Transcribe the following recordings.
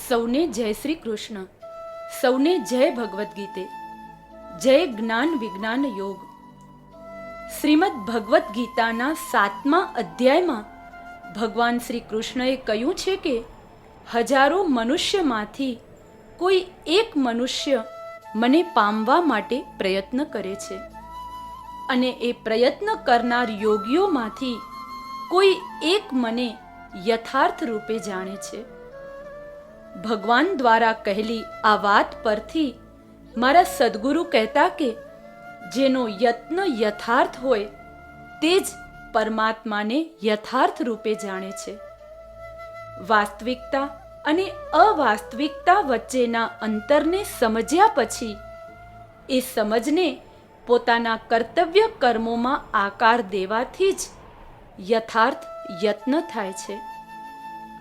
સૌને જય શ્રી કૃષ્ણ, સૌને જય ભગવદ્ ગીતે, જય જ્ઞાન વિજ્ઞાન યોગ. શ્રીમદ ભગવદ્ ગીતાના 7મા અધ્યાયમાં ભગવાન શ્રી કૃષ્ણએ કહ્યું છે કે હજારો મનુષ્યમાંથી કોઈ એક મનુષ્ય મને પામવા માટે પ્રયત્ન કરે છે, અને એ પ્રયત્ન કરનાર યોગીઓમાંથી કોઈ એક મને યથાર્થ રૂપે જાણે છે. ભગવાન દ્વારા કહેલી આ વાત પરથી મારા સદગુરુ કહેતા કે જેનો યત્ન યથાર્થ હોય તે જ પરમાત્માને યથાર્થ રૂપે જાણે છે. વાસ્તવિકતા અને અવાસ્તવિકતા વચ્ચેના અંતરને સમજ્યા પછી એ સમજને પોતાના કર્તવ્ય કર્મોમાં આકાર દેવાથી જ યથાર્થ યત્ન થાય છે.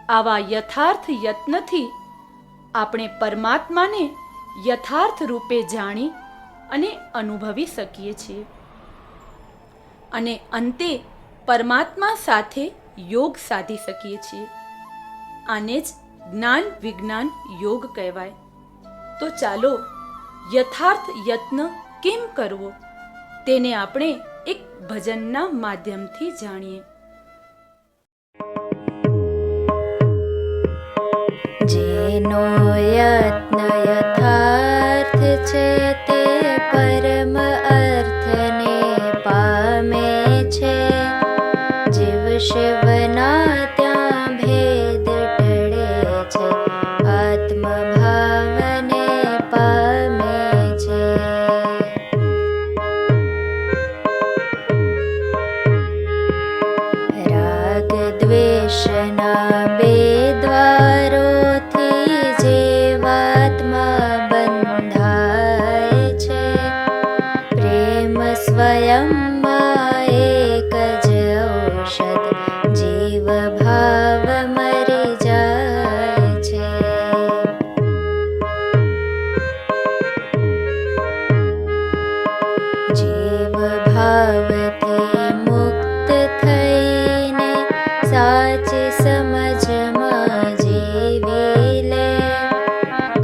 આવા યથાર્થ યત્નથી આપણે પરમાત્માને યથાર્થ રૂપે જાણી અને અનુભવી શકીએ છીએ, અને અંતે પરમાત્મા સાથે યોગ સાધી શકીએ છીએ. આને જ જ્ઞાન વિજ્ઞાન યોગ કહેવાય. તો ચાલો યથાર્થ યત્ન કેમ કરવો તેને આપણે એક ભજનના માધ્યમથી જાણીએ. જેનો યત્ન યથાર્થ છે તે પરમ અર્થને પામે છે. જીવ શિવના ત્યાં ભેદ ટળે છે, આત્મભાવને પામે છે. રાગ દ્વેષના બે દ્વારોથી જીવાત્મા બંધાય છે. પ્રેમ સ્વયંમાં એક જ ઔષધ, જીવ ભાવ મરી જાય છે. જીવ ભાવથી મુક્ત થઈને સાચી સમજમાં જીવી લે.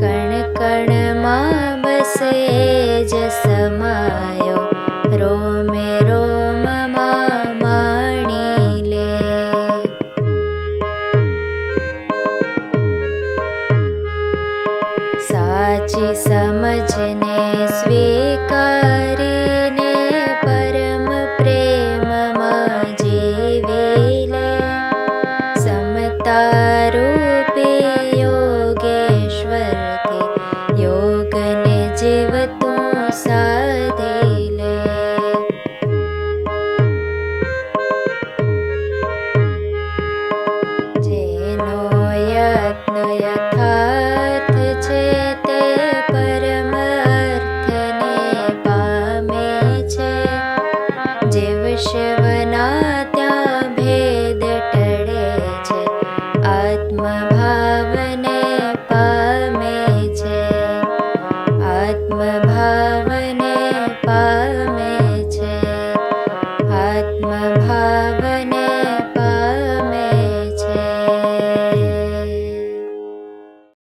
કણ કણમાં બસે જ સમાયો, રોમે રોમમાં માણી લે. સાચી સમજને સ્વીકારીને પરમ પ્રેમમાં જીવી લે. સમતા